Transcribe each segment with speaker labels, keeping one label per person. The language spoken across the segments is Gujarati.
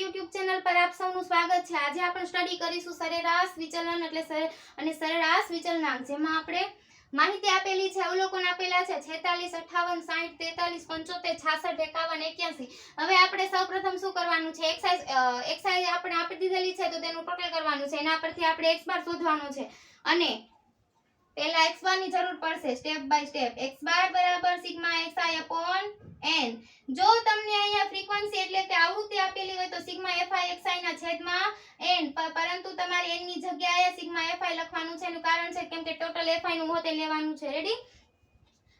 Speaker 1: YouTube ચેનલ પર આપ સૌનું સ્વાગત છે। આજે આપણે સ્ટડી કરીશું સરેરાશ વિચલન એટલે સરેરાશ વિચલનાંક, જેમાં આપણે માહિતી આપેલી છે, અવલોકન આપેલા છે 46, 58, 60, 43, 75, 56, 51, 81। હવે આપણે સૌપ્રથમ શું કરવાનું છે, એક્સરસાઇઝ આપણે આપી દીધેલી છે તો તેનું ટોટલ કરવાનું છે। એના પરથી આપણે x બાર શોધવાનો છે અને પહેલા x બાર ની જરૂર પડશે સ્ટેપ બાય સ્ટેપ। x બાર બરાબર સિગ્મા xi અપોન n। જો તમને અહીંયા ફ્રીક્વન્સી એટલે કે આવૃત્તિ આપેલી હોય તો સિગ્મા fi xi ના છેદમાં n, પરંતુ તમારે n ની જગ્યાએ સિગ્મા fi લખવાનું છે। એનું કારણ છે કેમ કે ટોટલ fi નું મોતે લેવાનું છે। રેડી?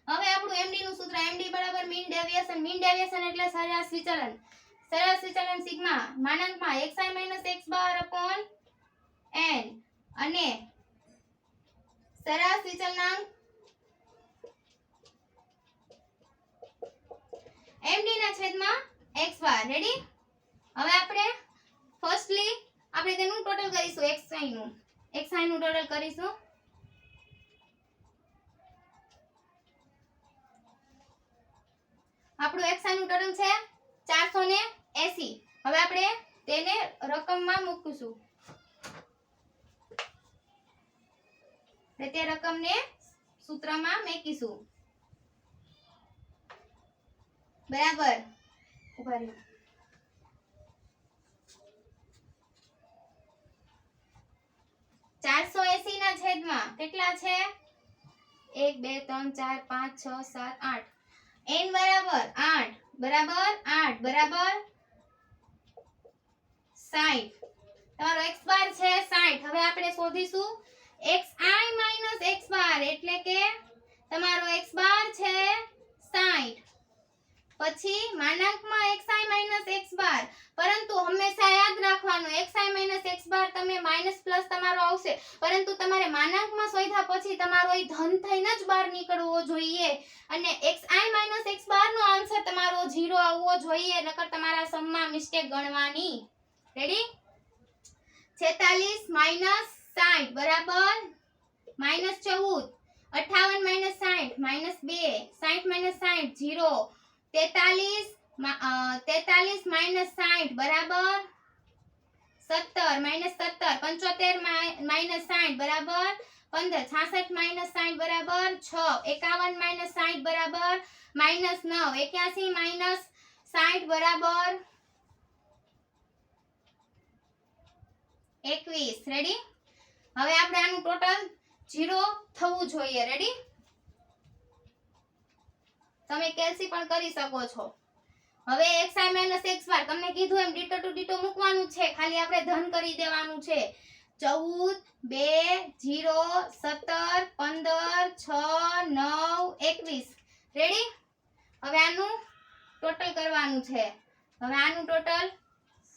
Speaker 1: હવે આપણું md નું સૂત્ર md બરાબર મીન ડેવિએશન। મીન ડેવિએશન એટલે સરેરાશ વિચલન। સરેરાશ વિચલન sigma માનાંકમાં xi x bar upon n અને સરેરાશ વિચલનાંક md ના છેદમાં x બાર। રેડી? હવે આપણે ફર્સ્ટલી આપણે તેનું ટોટલ કરીશું xi નું ટોટલ કરીશું। આપણું xi નું ટોટલ છે 480। હવે આપણે તેને રકમમાં મૂકીશું, તે રકમને સૂત્રમાં મૂકીશું। બરાબર? ઉભા રહો। 480 ના છેદમાં કેટલા છે? 1 2 3 4 5 6 7 8। n બરાબર 8 બરાબર 8 બરાબર 60। તમારો x બાર છે 60। હવે આપણે શોધીશું xi x બાર એટલે કે તમારો x બાર છે 60 પછી માનાંકમાં xi x બાર, પરંતુ હંમેશા યાદ રાખવાનું xi x બાર તમે માઈનસ પ્લસ તમારો આવશે, પરંતુ તમારે માનાંકમાં શોધ્યા પછી તમારો એ ધન થઈને જ બહાર નીકળવો જોઈએ અને xi x બાર નો આન્સર તમારો 0 આવવો જોઈએ, નકર તમારા સમમાં મિસ્ટેક ગણવાની। રેડી? 46 60 બરાબર -14, 58 60 -2, 60 60 0, 43 60 બરાબર 17 -17, 75 60 બરાબર 15, 66 60 બરાબર 6, 51 60 બરાબર -9, 81 60 બરાબર 21। રેડી? હવે આપણે આનું ટોટલ 0 થવું જોઈએ। રેડી? તમે કેલ્સી પણ કરી શકો છો। હવે xi x બાર તમને કીધું એમ ડીટો ટુ ડીટો મૂકવાનું છે, ખાલી આપણે ધન કરી દેવાનું છે। 14 2 0 17 15 6 9 21। રેડી? હવે આનું ટોટલ કરવાનું છે। હવે આનું ટોટલ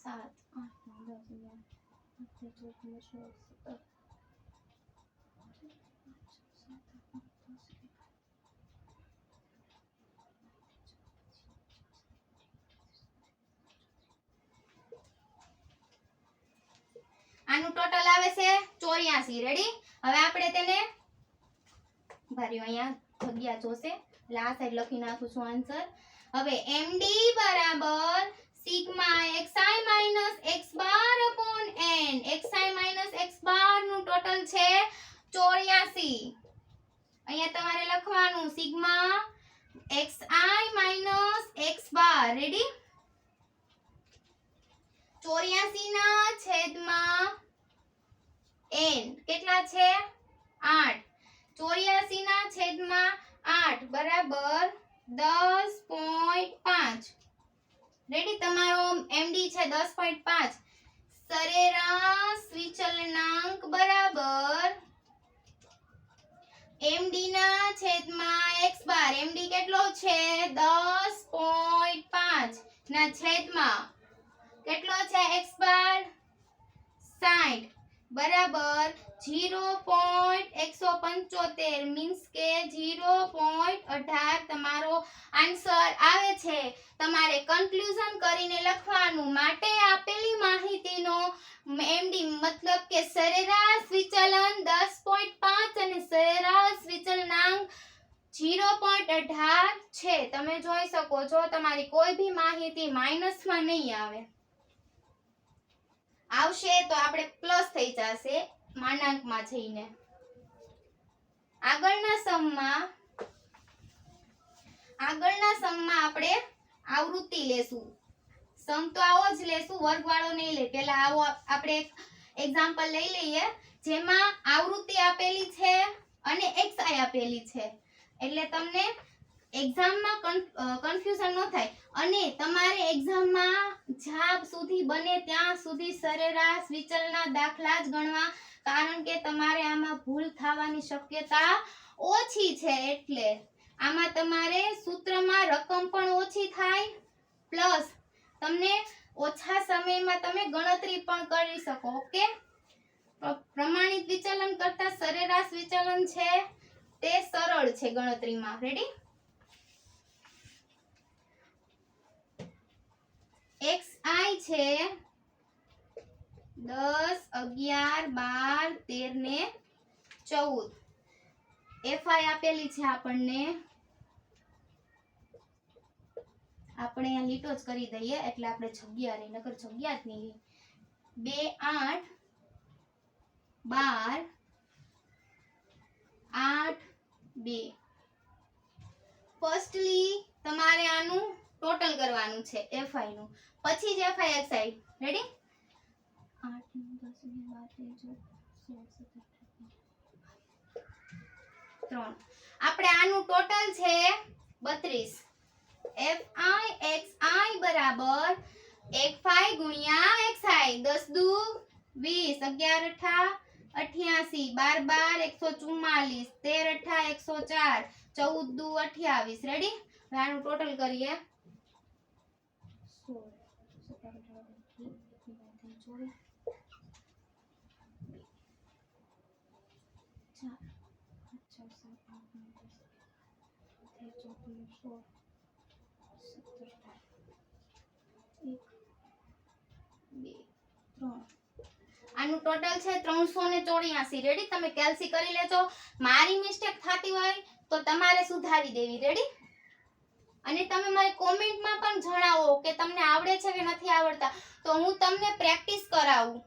Speaker 1: 7 8 9 10 11 12 13 14 આનું ટોટલ આવે છે 84। રેડી? હવે આપણે તેને ભર્યો, અહીંયા જગ્યા જોશે એટલે આ સાઈડ લખી નાખું છું આન્સર। હવે md બરાબર sigma xi x bar upon n। xi x બાર નું ટોટલ છે 84। અહીંયા તમારે લખવાનું સિગ્મા xi x બાર। રેડી? 84 ના છેદમાં n કેટલા છે? 8। 84 ના છેદમાં 8 બરાબર 10.5। રેડી? તમારો md છે 10.5। સરેરાશ વિચલનાંક બરાબર md ના છેદમાં x બાર। md કેટલો છે? 10.5 ના છેદમાં કેટલો છે x બાર? 60 બરાબર 0.175 મીન્સ કે 0.18 તમારો આન્સર આવે છે। તમારે કન્ક્લુઝન કરીને લખવાનું, માટે આપેલી માહિતીનો md મતલબ કે સરેરાશ વિચલન 10.5 અને સરેરાશ વિચલનાંક 0.18 છે। તમે જોઈ શકો છો તમારી કોઈ ભી માહિતી માઈનસમાં નહીં આવે। આવશે તો આપણે પ્લસ થઈ જશે માનાંકમાં જઈને. આગળના સમમાં આપણે આવૃત્તિ લેશું. સમ તો આવો જ લેશું, વર્ગવાળો નહીં લે. પહેલા આવો આપણે એક એક્ઝામ્પલ લઈ લઈએ જેમાં આવૃત્તિ આપેલી છે અને xi આપેલી છે, એટલે તમને એક્ઝામમાં કન્ફ્યુઝન ન થાય. અને તમારે એક્ઝામમાં જ્યાં સુધી બને ત્યાં સુધી સરેરાશ વિચલના દાખલા જ ગણવા, કારણ કે તમારે આમાં ભૂલ થવાની શક્યતા ઓછી છે. એટલે આમાં તમારે સૂત્રમાં રકમ પણ ઓછી થાય, પ્લસ તમને ઓછા સમયમાં તમે ગણતરી પણ કરી શકો. ઓકે, પ્રમાણિત વિચલન કરતા સરેરાશ વિચલન છે તે સરળ છે ગણતરીમાં. રેડી? xi છે 10, 11, 12, 13 ને 14. fi આપેલી છે આપણને, આપણે અહીંયા લીટો જ કરી દઈએ એટલે આપણે જગ્યા રહી, નકર જગ્યા જ નહીં. 2, 8, 12, 8, 2. ફર્સ્ટલી તમારે આનું ટોટલ કરવાનું છે fi નું, પછી જ fi xi. રેડી? 8, 9, 10, 11, 13, 14, 3. આપણે આનું ટોટલ છે 32. fi xi બરાબર 1 ગુણ્યા xi. 10 દુ 20, 11 અઠા 88, 12 12 144, 13 અઠા 104, 14 દુ 28. રેડી? હવે આનું ટોટલ કરીએ. 16, 17, 18, 19, 20, 21, 22, 23. આનું ટોટલ છે 384. રેડી? તમે કેલ્સી કરી લેજો. મારી મિસ્ટેક થતી હોય તો તમારે સુધારી દેવી. રેડી? અને તમે મને કોમેન્ટમાં પણ જણાવો કે તમને આવડે છે કે નથી આવડતા, તો હું તમને પ્રેક્ટિસ કરાવું.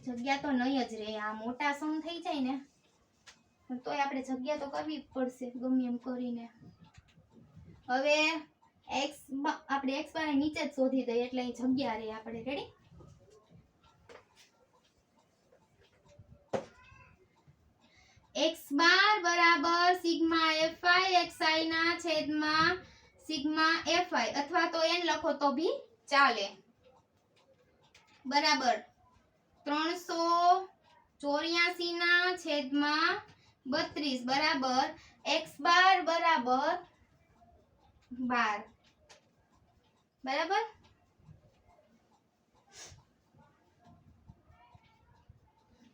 Speaker 1: જગ્યા તો નહીં જ રહે, આ મોટા સમ થઈ જાય ને તોય આપણે જગ્યા તો કરવી પડશે ગમે એમ કરીને. હવે આપણે x બાર નીચે જ શોધી દઈએ એટલે અહીં જગ્યા રહે આપણે. રેડી? x બાર બરાબર સિગ્મા fi xi ના છેદમાં સિગ્મા fi, અથવા તો n લખો તો ભી ચાલે, બરાબર 384 ના છેદમાં 32 બરાબર x બાર બરાબર 12. બરાબર?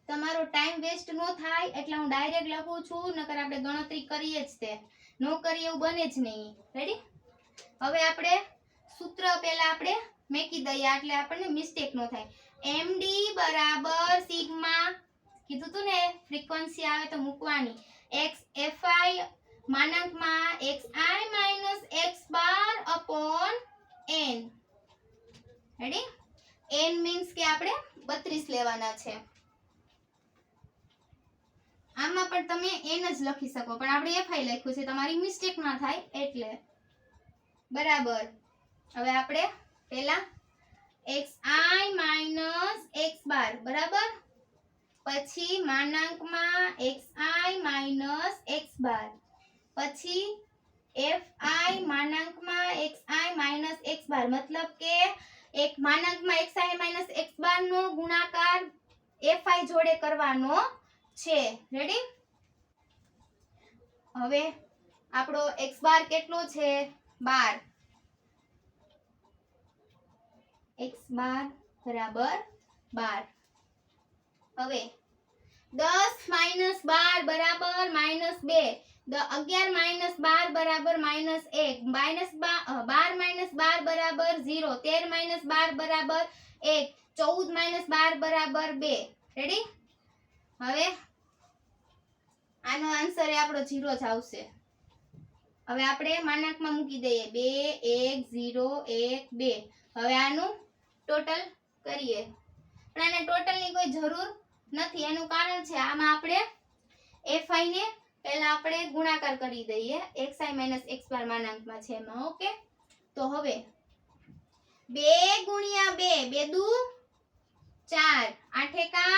Speaker 1: તમારો ટાઈમ વેસ્ટ નો થાય એટલે હું ડાયરેક્ટ લખું છું, નકર આપણે ગણતરી કરીએ જ તે નો કરીએ એવું બને જ નહીં. રેડી? હવે આપણે સૂત્ર પહેલા આપણે મેકી દઈએ એટલે આપણને મિસ્ટેક નો થાય. md બરાબર સિગ્મા, કીધું તું ને ફ્રીક્વન્સી આવે તો મૂકવાની, x fi માનાંકમાં xi minus x bar upon n. Ready? n means કે આપણે 32 લેવાના છે. આમાં પણ તમે n જ લખી શકો, પણ આપણે fi લખ્યું છે, તમારી મિસ્ટેક ના થાય એટલે. બરાબર? હવે આપણે પહેલા xi માઈનસ x બાર બરાબર, પછી માનાંકમાં xi માઈનસ x બાર, પછી fi માનાંકમાં xi માઈનસ x બાર, મતલબ કે એક માનાંકમાં xi માઈનસ x બાર નો ગુણાકાર fi જોડે કરવાનો છે. રેડી? હવે આપણો x બાર કેટલો છે? 12. x બાર બરાબર 12. હવે 10 માઈનસ 12 બરાબર માઈનસ 2, 11 માઈનસ 12 બરાબર માઈનસ 1, 12 માઈનસ 12 બરાબર 0, 13 માઈનસ 12 બરાબર 1, 14 માઈનસ 12 બરાબર 2. રેડી? હવે આનો આન્સર આપણો 0 જ આવશે. હવે આપણે માનાંકમાં મૂકી દઈએ 2 1 0 1 2. હવે આનું ટોટલ કરીએ, પણ આને ટોટલની કોઈ જરૂર નથી. એનું કારણ છે આમાં આપણે fi ને પહેલા આપણે ગુણાકાર કરી દઈએ, xi - x બાર માનાંકમાં છે એમાં. ઓકે, તો હવે 2 ગુણ્યા 2, 2 દુ 4, 8 એકા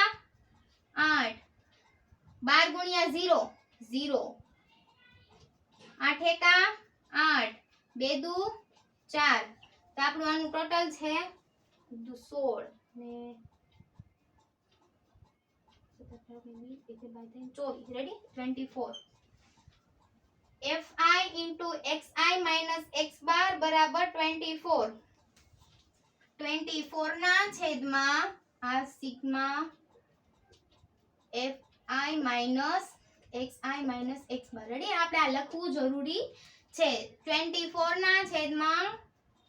Speaker 1: 8, 12 ગુણ્યા 0 0, 8 એકા 8, 2 દુ 4. તો આપણું આનું ટોટલ છે 16 ને 24. Ready? 24. fi into xi minus x bar બરાબર 24. 24 ના છેદમાં આ sigma fi minus xi minus x bar. Ready? આપણે આ લખવું જરૂરી છે. 24 ના છેદમાં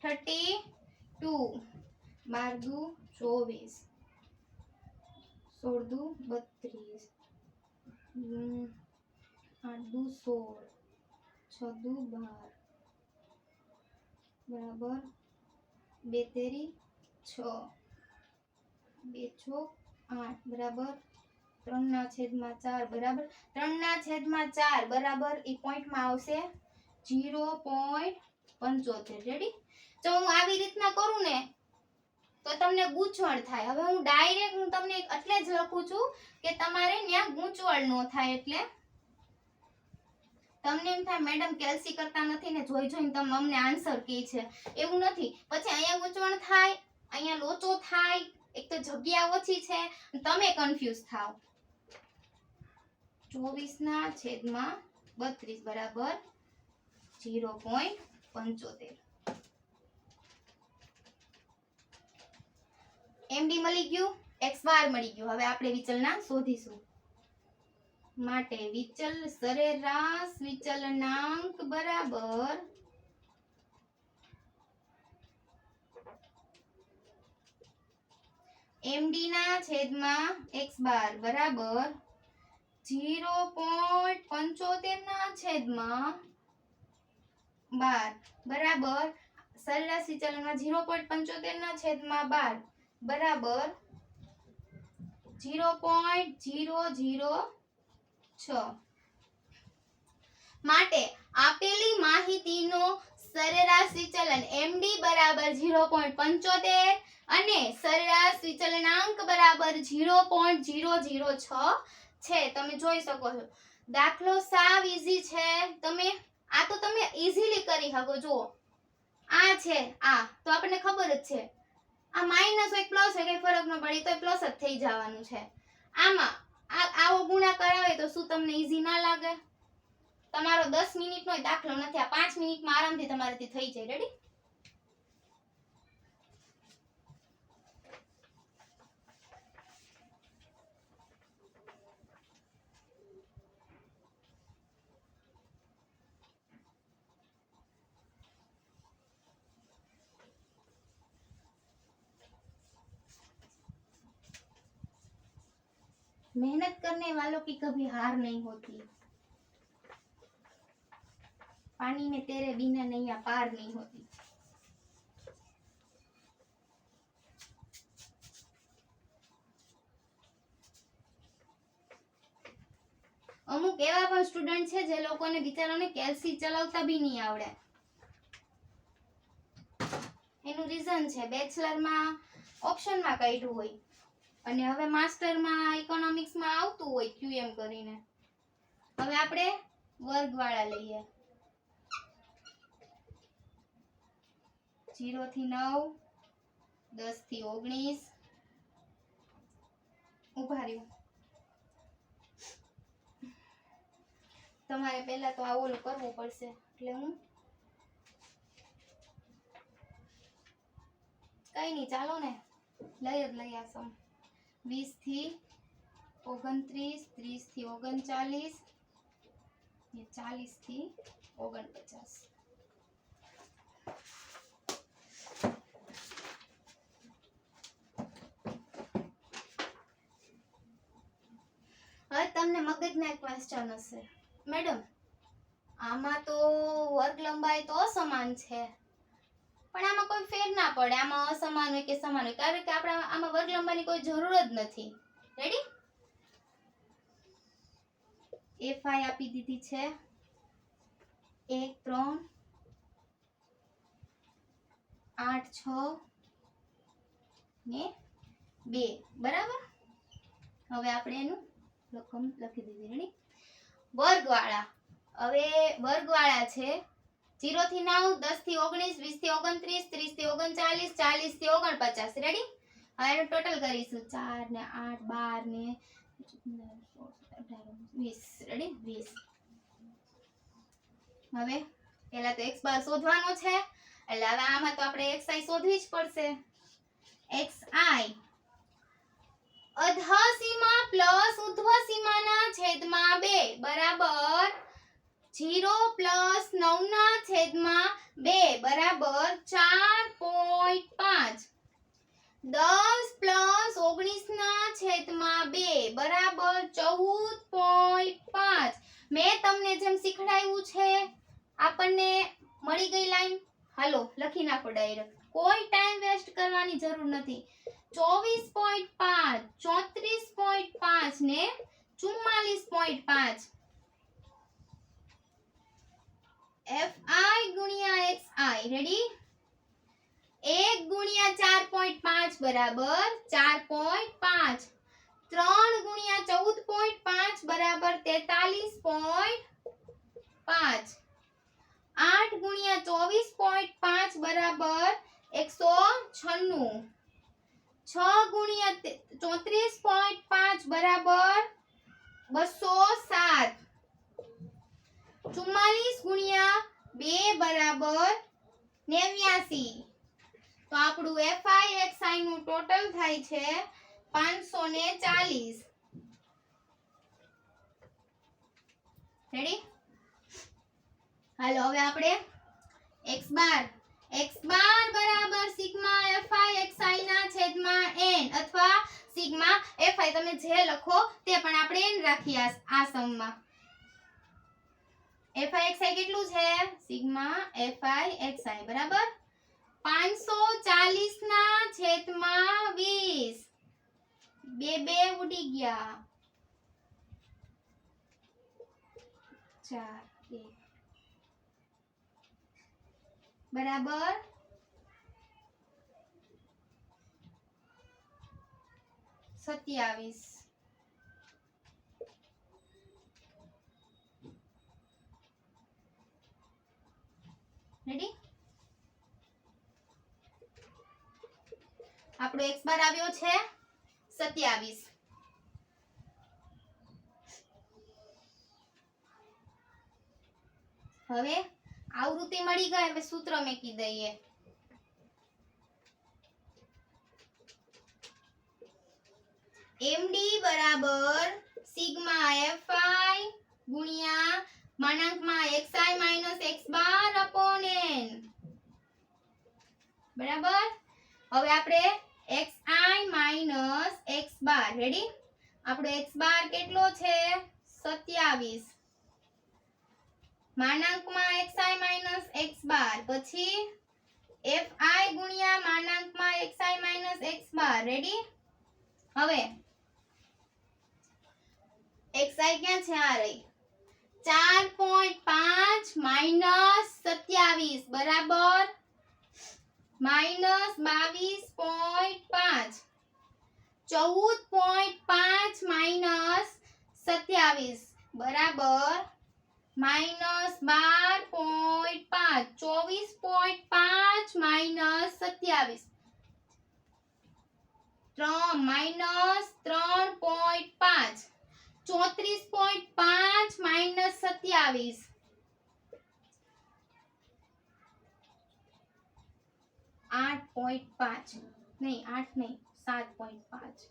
Speaker 1: 32, 12 દુ 24, 16 દુ 32, 8 દુ 16, 6 દુ 12 બરાબર 2 તેરી 6, 2 ચોક 8 બરાબર 3 ના છેદમાં 4 બરાબર 3 ના છેદમાં 4 બરાબર એ પોઈન્ટમાં આવશે 0.75. રેડી? જો હું આવી રીતના કરું ને તો તમને ગૂંચવણ થાય. હવે હું ડાયરેક્ટ હું તમને એટલે જ લખું છું કે તમારે ત્યાં ગૂંચવણ ન થાય. એટલે તમને એમ થાય મેડમ કેલ્સી કરતા નથી ને, જોઈ જોઈને તમે અમને આન્સર કહે છે, એવું નથી. પછી અહીંયા ગૂંચવણ થાય, અહીંયા લોચો થાય, એક તો જગ્યા ઓછી છે, તમે કન્ફ્યુઝ થાવ. 24 ના છેદમાં 32 બરાબર 0.75. md મળી ગયું, x બાર મળી ગયું. હવે આપણે વિચલના શોધીશું. માટે વિચલ સરેરાશ વિચલનાંક બરાબર md ના છેદમાં x બાર બરાબર 0.75 ના છેદમાં 12 બરાબર સરેરાશ વિચલનમાં 0.75 ના છેદમાં 12 બરાબર 0.006. માટે આપેલી માહિતીનો સરેરાશ વિચલન md બરાબર 0.75 અને સરેરાશ વિચલનાંક બરાબર 0.006 છે. તમે જોઈ શકો છો. દાખલો સાવ ઈઝી છે. તમે આ તો તમે ઈઝીલી કરી શકો. જો આ છે, આ તો આપણને ખબર જ છે. આ માઈનસ હોય પ્લસ હોય કઈ ફરક ન પડે, તો પ્લસ જ થઈ જવાનું છે. આમાં આવો ગુણાકાર આવે તો શું તમને ઈઝી ના લાગે? તમારો 10 મિનિટનો દાખલો નથી, આ 5 મિનિટમાં આરામથી તમારાથી થઈ જાય. રેડી? मेहनत करने वालों की कभी हार नहीं होती. पानी में तेरे बिना नैया पार नहीं होती. અમુક એવા પણ સ્ટુડન્ટ છે જે લોકોને બિચારાને કેલ્સી ચલાવતા બી નહીં આવડે. એનું રીઝન છે બેચલરમાં ઓપ્શનમાં કાઢ્યું હોય અને હવે માસ્ટરમાં ઇકોનોમિક્સમાં આવતું હોય QM કરીને. હવે આપણે વર્ગવાળા લઈએ. 0 થી 9, 10 થી 19. ઉભા રહ્યો. તમારે પહેલા તો આ ઓલું કરવું પડશે, એટલે હું કઈ નહીં, ચાલો ને લઈ આ સમ. 20 થી 29, 30 થી 39 ને 40 થી 49. હવે તમને મગજના ક્વેશ્ચન હશે, મેડમ આમાં તો વર્ગ લંબાઈ તો સમાન છે, પણ આમાં કોઈ ફેર ના પડે, આમાં અસમાન હોય કે સમાન હોય, કારણ કે આપણે આમાં વર્ગ લંબાઈની કોઈ જરૂર જ નથી. રેડી? fi આપી દીધી છે 1 3 8 6 ને 2, બરાબર. હવે આપણે એનું રકમ લખી દીધી. રેડી? વર્ગવાળા. હવે વર્ગવાળા છે 0 થી 9, 10 થી 19, 20 થી 29, 30 થી 39, 40 થી 49. રેડી? હવે એનું ટોટલ કરીશું. 4 ને 8 12 ને 20. રેડી? 20. હવે પહેલા તો x બાર શોધવાનો છે, એટલે હવે આમાં તો આપણે xi શોધવી જ પડશે. xi અધઃ સીમા પ્લસ ઉર્ધ્વ સીમાના છેદમાં 2 બરાબર 0 પ્લસ 9 ના છેદમાં 2 બરાબર 4.5. 10 પ્લસ 19 ના છેદમાં 2 બરાબર 14.5. મેં તમને જેમ શીખડાવ્યું છે આપણને મળી ગઈ લાઈન. હાલો લખી નાખો ડાયરેક્ટ, કોઈ ટાઈમ વેસ્ટ કરવાની જરૂર નથી. 24.5 34.5 ને 44.5. fi ગુણ્યા xi. રેડી? 1 ગુણ્યા 4.5 બરાબર 4.5. 3 ગુણ્યા 14.5 બરાબર 43.5. 8 ગુણ્યા 24.5 બરાબર 196. 6 ગુણ્યા 34.5 બરાબર 207. 44 ગુણ્યા 2 બરાબર 89. તો આપણું fi xi નું ટોટલ થાય છે 540. રેડી? હાલો હવે આપણે x બાર બરાબર સિગ્મા fi xi ના છેદમાં n અથવા સિગ્મા fi, તમે જે લખો તે, પણ આપણે n રાખીએ આ સમમાં. fi xi કેટલું છે? સિગ્મા fi xi બરાબર 540 ના છેદમાં 20. 2 ઉડી ગયા. 4 1 બરાબર 27. રેડી? આપણો x બાર આવ્યો છે 27. હવે આવૃત્તિ મળી ગઈ, હવે સૂત્ર મૂકી દઈએ. md બરાબર સિગ્મા fi ગુણ્યા માનાંકમાં xi minus x bar upon n. બરાબર? હવે આપણે xi માઈનસ x બાર. રેડી? આપણો x બાર કેટલો છે? 27. માનાંકમાં xi માઈનસ x બાર, પછી fi ગુણ્યા માનાંકમાં xi માઈનસ x બાર. રેડી? હવે xi ક્યાં છે? આ રહી. 4.5 માઈનસ 27 બરાબર માઈનસ 22.5. 14.5 માઈનસ 27 બરાબર માઈનસ 12.5. 24.5 minus 27 minus 3.5. 34.5 માઈનસ 27 8.5. નહીં 8 નહીં 7.5.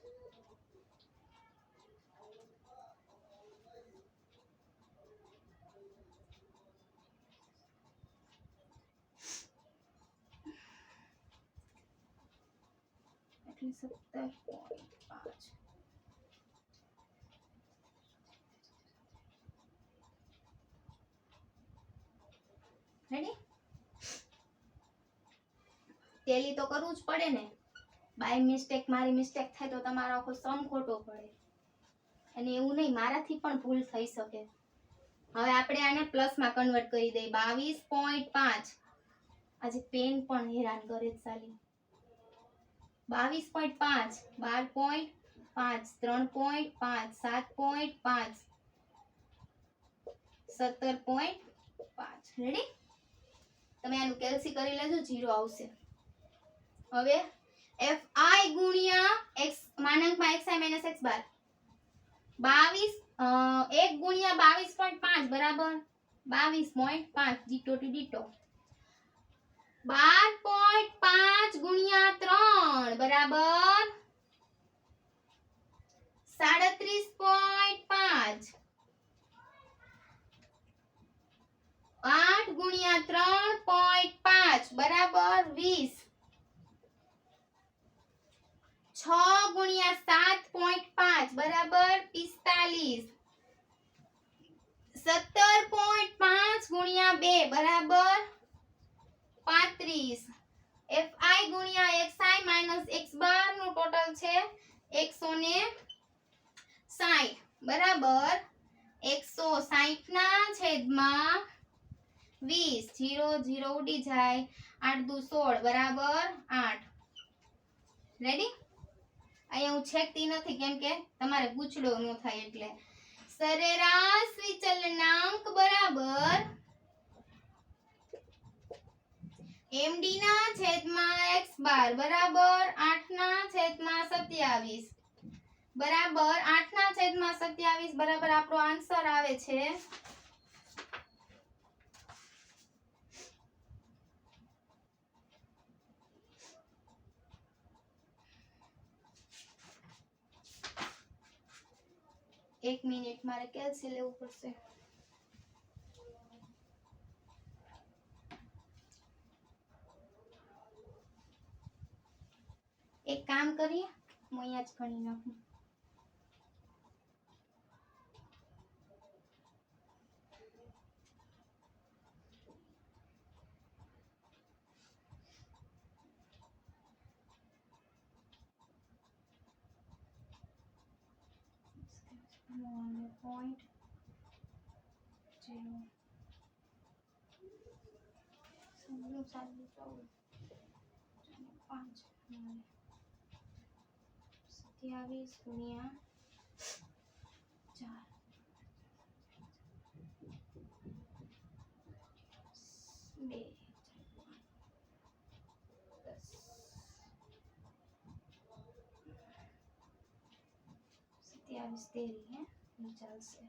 Speaker 1: એટલે 17.5. એ તો કરવું જ પડે ને. બાય મિસ્ટેક મારી મિસ્ટેક થાય તો તમારો આખો સમ ખોટો પડે, અને એવું નહીં, મારાથી પણ ભૂલ થઈ શકે. હવે આપણે આને પ્લસમાં કન્વર્ટ કરી દઈએ. 22.5. આજે પેન પણ હેરાન કરે છે સાલી. 22.5, 12.5, 3.5, 7.5, 17.5. રેડી? તમે આનું કેલ્સી કરી લેજો, 0 આવશે. હવે fi ગુણ્યા x માનાંકમાં xi માઈનસ x બાર 22 1 ગુણ્યા 22.5 બરાબર 22.5 ડીટો ટુ ડીટો. 12.5 ગુણ્યા 3 બરાબર 37.5. 8 ગુણ્યા 3.5 બરાબર 20. 6 ગુણ્યા 7.5 બરાબર 45. 17.5 ગુણ્યા 2 બરાબર 35. fi ગુણ્યા xi માઈનસ x બાર નું ટોટલ છે 160 બરાબર 160 ના છેદમાં 20. 0 0 ઉડી જાય. 8 દુ 16 બરાબર 8. રેડી? અહીંયા હું છેકતી નથી કેમ કે તમારે પૂછડો ન થાય એટલે. સરેરાશ વિચલનાંક બરાબર md ના છેદમાં x બાર બરાબર 8 ના છેદમાં 27 બરાબર 8 ના છેદમાં 27 બરાબર આપણો આન્સર આવે છે 1 મિનિટ મારે કેલ્સી લેવું પડશે. એક કામ કરીએ, હું અહીંયા જ ગણી નાખું. point 0 સમજો સારું 5 27 ગુણ્યા 4 2 27 તેરી હે ચાલશે.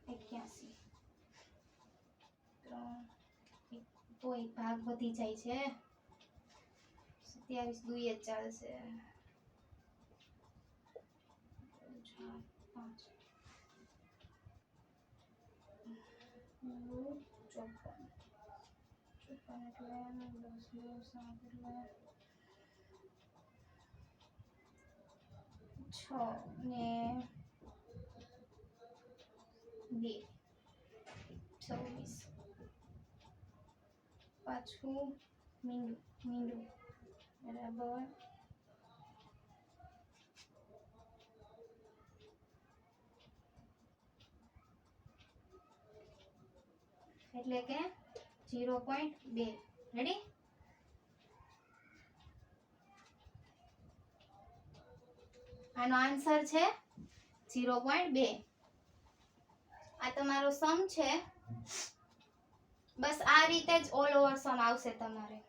Speaker 1: 81 તો એક ભાગ વધી જાય છે. 27 દુએ ચાલશે. 6 ને 2 26 પાછું મીંડું બરાબર એટલે કે 0.2. રેડી? આનો આન્સર છે 0.2. આ તમારો સમ છે. બસ આ રીતે જ ઓલ ઓવર સમ આવશે તમારે.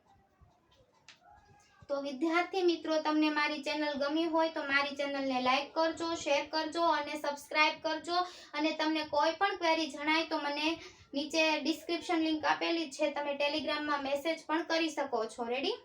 Speaker 1: તો વિદ્યાર્થી મિત્રો, તમને મારી ચેનલ ગમી હોય તો મારી ચેનલને લાઈક કરજો, શેર કરજો અને સબસ્ક્રાઇબ કરજો. અને તમને કોઈ પણ ક્વેરી જણાય તો મને નીચે ડિસ્ક્રિપ્શન લિંક આપેલી છે, તમે ટેલિગ્રામમાં મેસેજ પણ કરી શકો છો. રેડી?